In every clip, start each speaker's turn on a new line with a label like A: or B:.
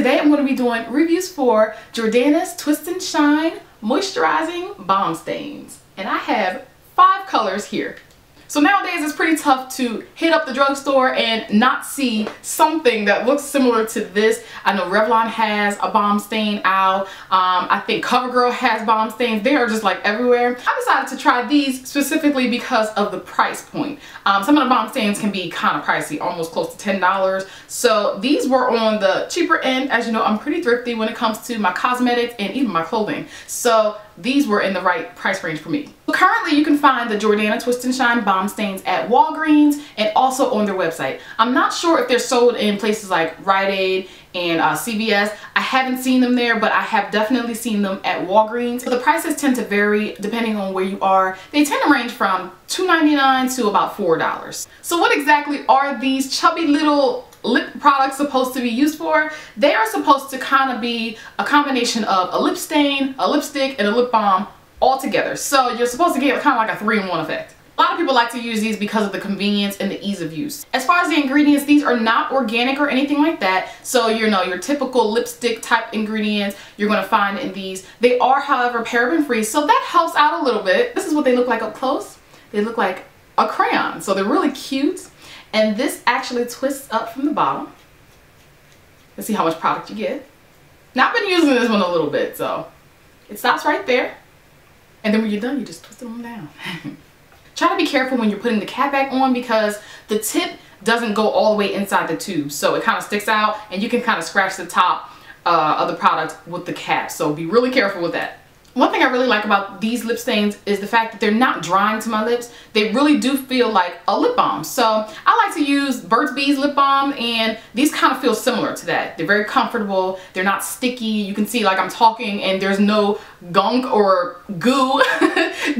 A: Today I'm going to be doing reviews for Jordana's Twist and Shine Moisturizing Balm Stains. And I have 5 colors here. So nowadays it's pretty tough to hit up the drugstore and not see something that looks similar to this. I know Revlon has a balm stain out. I think CoverGirl has balm stains. They are just like everywhere. I decided to try these specifically because of the price point. Some of the balm stains can be kind of pricey, almost close to $10. So these were on the cheaper end. As you know, I'm pretty thrifty when it comes to my cosmetics and even my clothing. So these were in the right price range for me. Currently, you can find the Jordana Twist and Shine Balm Stains at Walgreens and also on their website. I'm not sure if they're sold in places like Rite Aid and CVS. I haven't seen them there, but I have definitely seen them at Walgreens. So the prices tend to vary depending on where you are. They tend to range from $2.99 to about $4. So what exactly are these chubby little lip products supposed to be used for? They are supposed to kind of be a combination of a lip stain, a lipstick, and a lip balm all together. So you're supposed to get kind of like a 3-in-1 effect. A lot of people like to use these because of the convenience and the ease of use. As far as the ingredients, these are not organic or anything like that. So you know, your typical lipstick type ingredients you're going to find in these. They are, however, paraben free, so that helps out a little bit. This is what they look like up close. They look like a crayon, so they're really cute. And this actually twists up from the bottom. Let's see how much product you get. Now I've been using this one a little bit, so it stops right there. And then when you're done, you just twist it on down. Try to be careful when you're putting the cap back on because the tip doesn't go all the way inside the tube. So it kind of sticks out and you can kind of scratch the top of the product with the cap. So be really careful with that. One thing I really like about these lip stains is the fact that they're not drying to my lips. They really do feel like a lip balm. So I like to use Burt's Bees lip balm, and these kind of feel similar to that. They're very comfortable. They're not sticky. You can see like I'm talking and there's no gunk or goo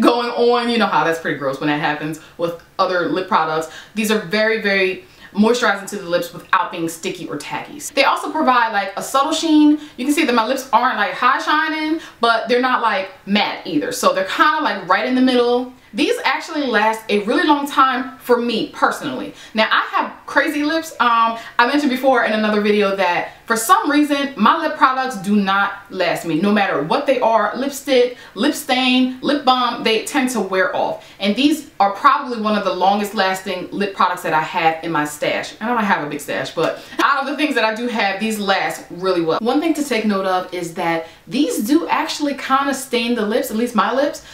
A: going on. You know how that's pretty gross when that happens with other lip products. These are very, very moisturizing to the lips without being sticky or tacky. They also provide like a subtle sheen. You can see that my lips aren't like high shining, but they're not like matte either. So they're kind of like right in the middle. These actually last a really long time for me personally. Now I have crazy lips. I mentioned before in another video that for some reason my lip products do not last me. No matter what they are, lipstick, lip stain, lip balm, they tend to wear off. And these are probably one of the longest lasting lip products that I have in my stash. I don't have a big stash, but out of the things that I do have, these last really well. One thing to take note of is that these do actually kind of stain the lips, at least my lips.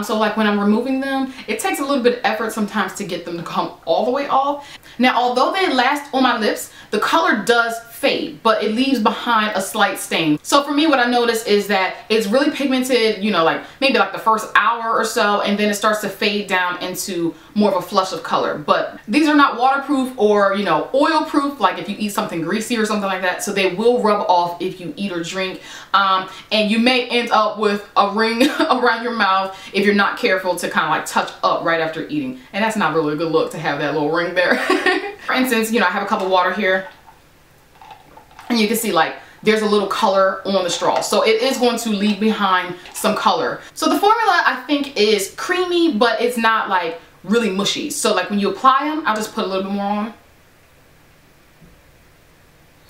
A: So like when I'm removing them, it takes a little bit of effort sometimes to get them to come all the way off. Now, although they last on my lips, the color does fade, but it leaves behind a slight stain. So for me, what I notice is that it's really pigmented, you know, like maybe like the first hour or so, and then it starts to fade down into more of a flush of color. But these are not waterproof or, you know, oil proof, like if you eat something greasy or something like that. So they will rub off if you eat or drink. And you may end up with a ring around your mouth if you're not careful to kind of like touch up right after eating. And that's not really a good look to have that little ring there. For instance, you know, I have a cup of water here, and you can see like there's a little color on the straw. So it is going to leave behind some color. So the formula I think is creamy, but it's not like really mushy. So like when you apply them, I'll just put a little bit more on.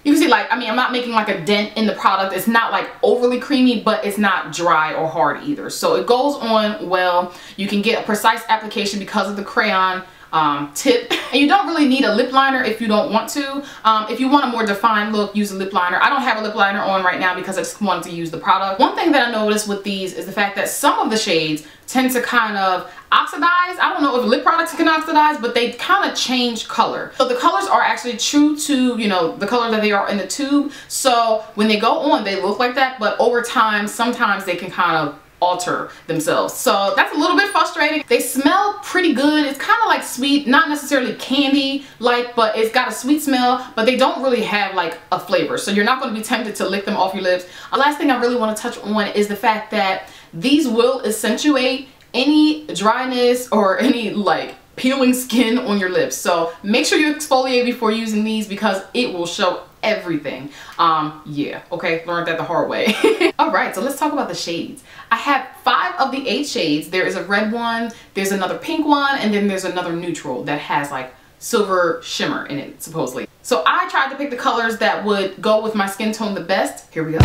A: You can see like, I mean, I'm not making like a dent in the product. It's not like overly creamy, but it's not dry or hard either. So it goes on well. You can get a precise application because of the crayon tip, and you don't really need a lip liner if you don't want to. If you want a more defined look, use a lip liner. I don't have a lip liner on right now because I just wanted to use the product. One thing that I noticed with these is the fact that some of the shades tend to kind of oxidize. I don't know if lip products can oxidize, but they kind of change color. So the colors are actually true to, you know, the color that they are in the tube. So when they go on, they look like that, but over time, sometimes they can kind of alter themselves. So that's a little bit frustrating. They smell pretty good. It's kind of like sweet, not necessarily candy like, but it's got a sweet smell, but they don't really have like a flavor. So you're not going to be tempted to lick them off your lips. The last thing I really want to touch on is the fact that these will accentuate any dryness or any like peeling skin on your lips. So make sure you exfoliate before using these because it will show everything. Yeah, okay, learned that the hard way. All right, so let's talk about the shades. I have 5 of the 8 shades. There is a red one, there's another pink one, and then there's another neutral that has like silver shimmer in it, supposedly. So I tried to pick the colors that would go with my skin tone the best. Here we go.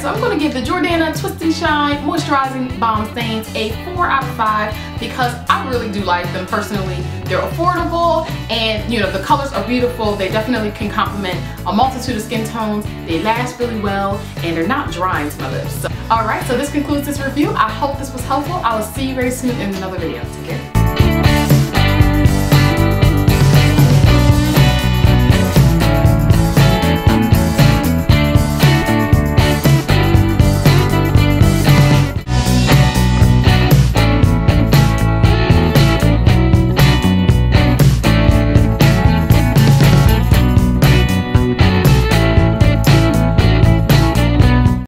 A: So I'm going to give the Jordana Twist and Shine Moisturizing Balm Stains a 4 out of 5 because I really do like them personally. They're affordable and, you know, the colors are beautiful. They definitely can complement a multitude of skin tones. They last really well and they're not drying to my lips. So, alright, so this concludes this review. I hope this was helpful. I will see you very soon in another video. Take care.